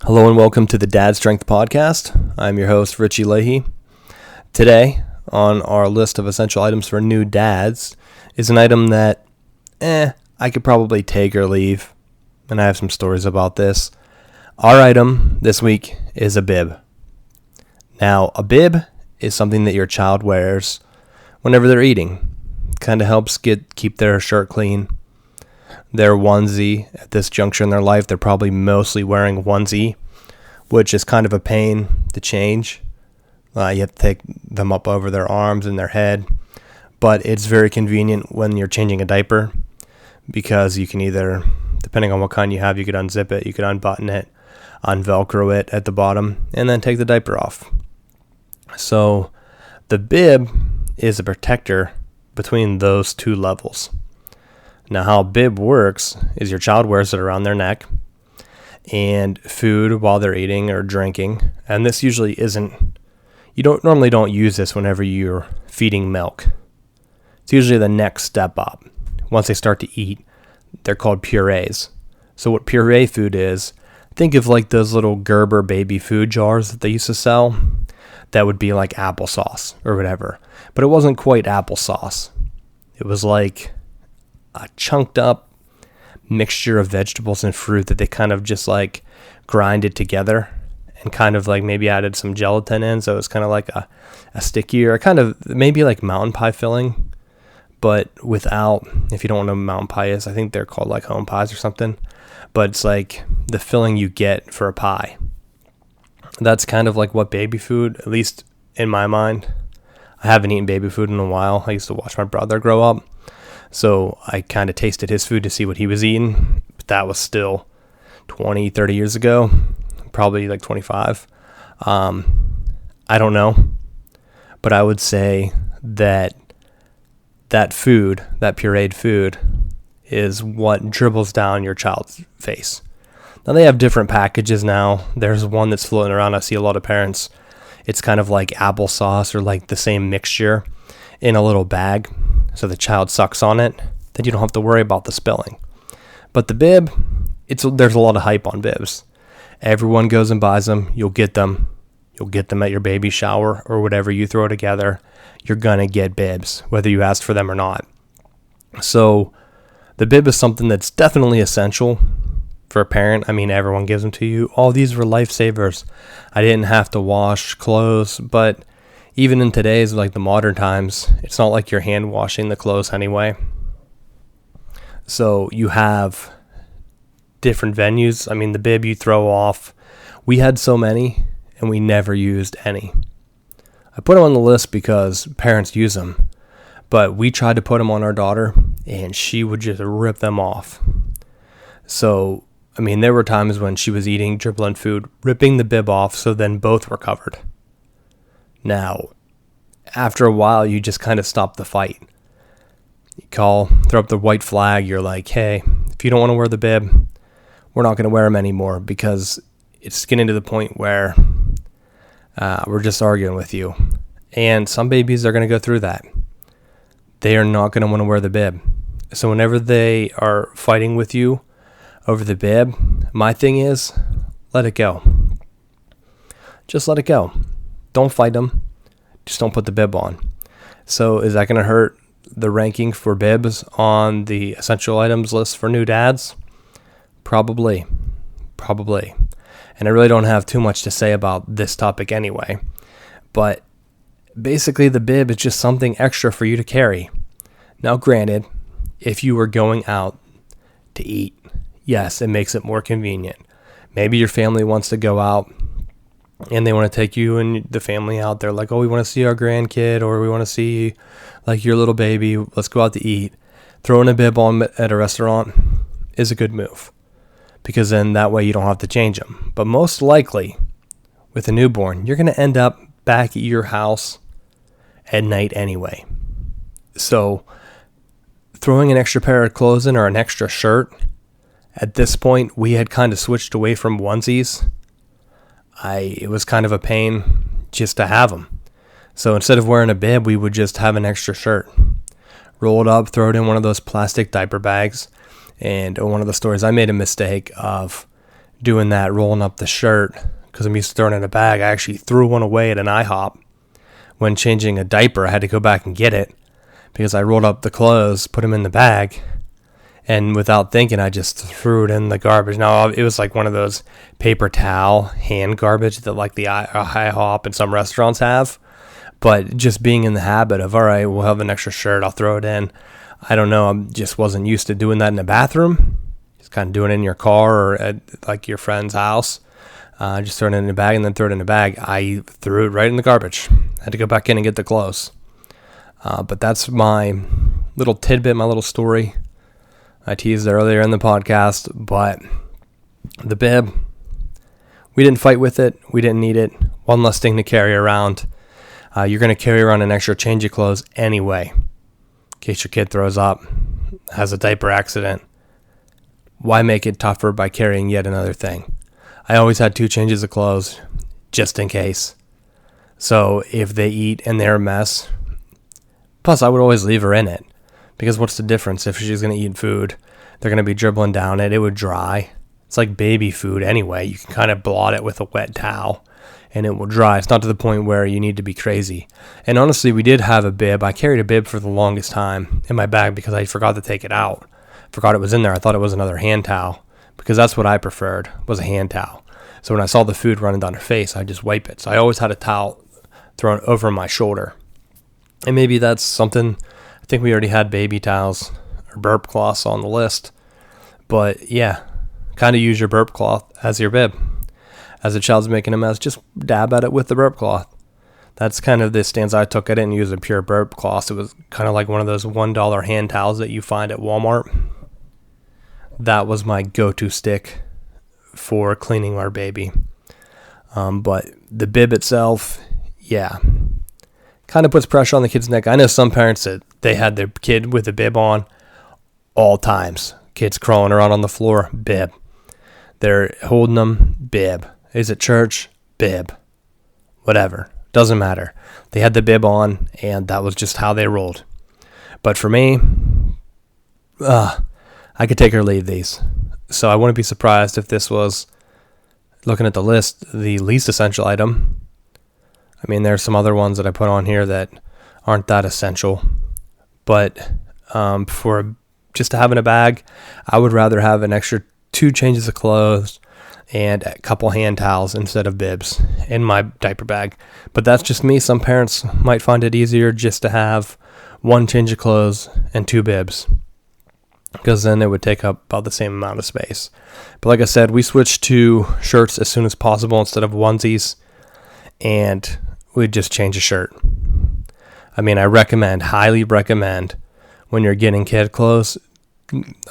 Hello and welcome to the Dad Strength Podcast. I'm your host, Richie Leahey. Today, on our list of essential items for new dads, is an item that, I could probably take or leave, and I have some stories about this. Our item this week is a bib. Now, a bib is something that your child wears whenever they're eating. Kind of helps keep their shirt clean. Their onesie, at this juncture in their life, they're probably mostly wearing onesie, which is kind of a pain to change. You have to take them up over their arms and their head, but it's very convenient when you're changing a diaper because you can either, depending on what kind you have, you could unzip it, you could unbutton it, unvelcro it at the bottom, and then take the diaper off. So the bib is a protector between those two levels. Now, how a bib works is your child wears it around their neck and food while they're eating or drinking. And this usually you normally don't use this whenever you're feeding milk. It's usually the next step up. Once they start to eat, they're called purees. So what puree food is, think of like those little Gerber baby food jars that they used to sell. That would be like applesauce or whatever. But it wasn't quite applesauce. It was like a chunked up mixture of vegetables and fruit that they kind of just like grinded together and kind of like maybe added some gelatin in, so it's kind of like a stickier, kind of maybe like mountain pie filling, but without, if you don't know what mountain pie is, I think they're called like home pies or something, but it's like the filling you get for a pie. That's kind of like what baby food, at least in my mind. I haven't eaten baby food in a while. I used to watch my brother grow up. So I kind of tasted his food to see what he was eating, but that was still 20, 30 years ago, probably like 25. I don't know, but I would say that food, that pureed food, is what dribbles down your child's face. Now they have different packages now. There's one that's floating around. I see a lot of parents. It's kind of like applesauce or like the same mixture in a little bag. So the child sucks on it, then you don't have to worry about the spilling. But the bib, there's a lot of hype on bibs. Everyone goes and buys them. You'll get them at your baby shower or whatever you throw together. You're going to get bibs, whether you ask for them or not. So the bib is something that's definitely essential for a parent. I mean, everyone gives them to you. All these were lifesavers. I didn't have to wash clothes, but even in today's, like the modern times, it's not like you're hand washing the clothes anyway. So you have different venues. I mean, the bib you throw off. We had so many, and we never used any. I put them on the list because parents use them, but we tried to put them on our daughter, and she would just rip them off. So, I mean, there were times when she was eating, dribbling food, ripping the bib off, so then both were covered. Now, after a while, you just kind of stop the fight. You throw up the white flag. You're like, hey, if you don't want to wear the bib, we're not going to wear them anymore because it's getting to the point where we're just arguing with you. And some babies are going to go through that. They are not going to want to wear the bib. So whenever they are fighting with you over the bib, my thing is, let it go. Just let it go. Don't fight them. Just don't put the bib on. So is that going to hurt the ranking for bibs on the essential items list for new dads? Probably. And I really don't have too much to say about this topic anyway. But basically the bib is just something extra for you to carry. Now granted, if you were going out to eat, yes, it makes it more convenient. Maybe your family wants to go out and they want to take you and the family out. They're like, oh, we want to see our grandkid, or we want to see like your little baby. Let's go out to eat. Throwing a bib on at a restaurant is a good move because then that way you don't have to change them. But most likely with a newborn, you're going to end up back at your house at night anyway. So throwing an extra pair of clothes in or an extra shirt, at this point, we had kind of switched away from onesies. It was kind of a pain just to have them. So instead of wearing a bib, we would just have an extra shirt. Roll it up, throw it in one of those plastic diaper bags. And one of the stories, I made a mistake of doing that, rolling up the shirt, because I'm used to throwing it in a bag. I actually threw one away at an IHOP when changing a diaper. I had to go back and get it because I rolled up the clothes, put them in the bag, and without thinking, I just threw it in the garbage. Now, it was like one of those paper towel hand garbage that like the IHOP and some restaurants have. But just being in the habit of, all right, we'll have an extra shirt, I'll throw it in. I don't know, I just wasn't used to doing that in the bathroom. Just kind of doing it in your car or at like your friend's house. Just throwing it in the bag and then throw it in the bag. I threw it right in the garbage. I had to go back in and get the clothes. But that's my little tidbit, my little story. I teased earlier in the podcast, but the bib, we didn't fight with it. We didn't need it. One less thing to carry around. You're going to carry around an extra change of clothes anyway, in case your kid throws up, has a diaper accident. Why make it tougher by carrying yet another thing? I always had 2 changes of clothes, just in case. So if they eat and they're a mess, plus I would always leave her in it. Because what's the difference if she's going to eat food? They're going to be dribbling down it. It would dry. It's like baby food anyway. You can kind of blot it with a wet towel and it will dry. It's not to the point where you need to be crazy. And honestly, we did have a bib. I carried a bib for the longest time in my bag because I forgot to take it out. Forgot it was in there. I thought it was another hand towel because that's what I preferred, was a hand towel. So when I saw the food running down her face, I just wipe it. So I always had a towel thrown over my shoulder. And maybe that's something. I think we already had baby towels or burp cloths on the list. But yeah, kind of use your burp cloth as your bib. As the child's making a mess, just dab at it with the burp cloth. That's kind of the stance I took. I didn't use a pure burp cloth. It was kind of like one of those $1 hand towels that you find at Walmart. That was my go-to stick for cleaning our baby. But the bib itself, yeah, kind of puts pressure on the kid's neck. I know some parents that they had their kid with a bib on all times. Kids crawling around on the floor, bib. They're holding them, bib. Is it church? Bib. Whatever. Doesn't matter. They had the bib on, and that was just how they rolled. But for me, I could take or leave these. So I wouldn't be surprised if this was, looking at the list, the least essential item. I mean, there's some other ones that I put on here that aren't that essential. But for just to have in a bag, I would rather have an extra 2 changes of clothes and a couple hand towels instead of bibs in my diaper bag. But that's just me. Some parents might find it easier just to have 1 change of clothes and 2 bibs, because then it would take up about the same amount of space. But like I said, we switched to shirts as soon as possible instead of onesies, and we'd just change a shirt. I mean, highly recommend, when you're getting kid clothes,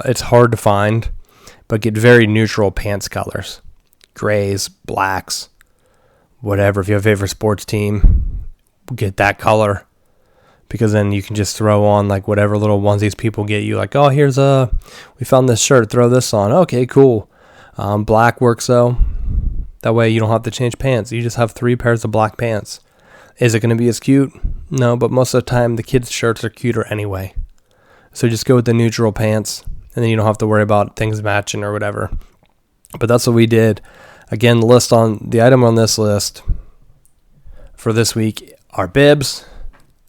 it's hard to find, but get very neutral pants colors. Grays, blacks, whatever. If you have a favorite sports team, get that color. Because then you can just throw on like whatever little onesies people get you. Like, oh, we found this shirt, throw this on. Okay, cool. Black works though. That way you don't have to change pants. You just have 3 pairs of black pants. Is it going to be as cute? No, but most of the time the kids' shirts are cuter anyway. So just go with the neutral pants, and then you don't have to worry about things matching or whatever. But that's what we did. Again, the item on this list for this week are bibs.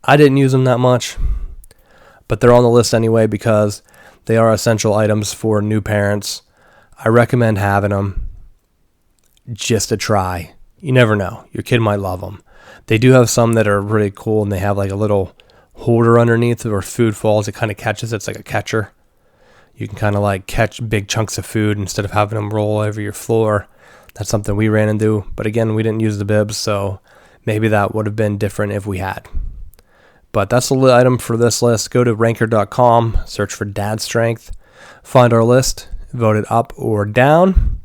I didn't use them that much, but they're on the list anyway because they are essential items for new parents. I recommend having them just to try. You never know. Your kid might love them. They do have some that are really cool, and they have like a little holder underneath where food falls. It kind of catches it. It's like a catcher. You can kind of like catch big chunks of food instead of having them roll over your floor. That's something we ran into. But again, we didn't use the bibs, so maybe that would have been different if we had. But that's the item for this list. Go to ranker.com, search for Dad Strength, find our list, vote it up or down,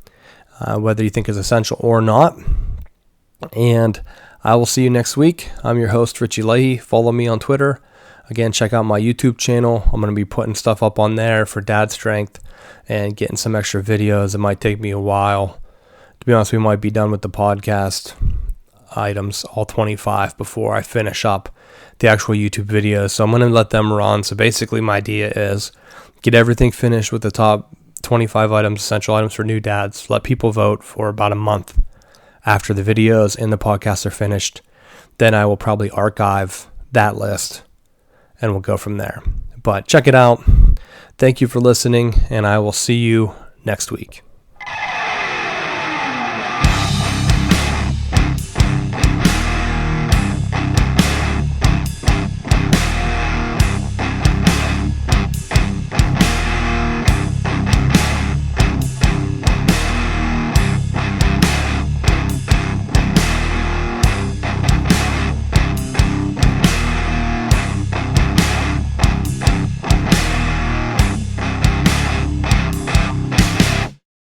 whether you think is essential or not. And I will see you next week. I'm your host, Richie Leahey. Follow me on Twitter. Again, check out my YouTube channel. I'm going to be putting stuff up on there for Dad Strength and getting some extra videos. It might take me a while. To be honest, we might be done with the podcast items, all 25, before I finish up the actual YouTube videos. So I'm going to let them run. So basically my idea is get everything finished with the top 25 items, essential items for new dads. Let people vote for about a month after the videos and the podcasts are finished. Then I will probably archive that list and we'll go from there. But check it out. Thank you for listening, and I will see you next week.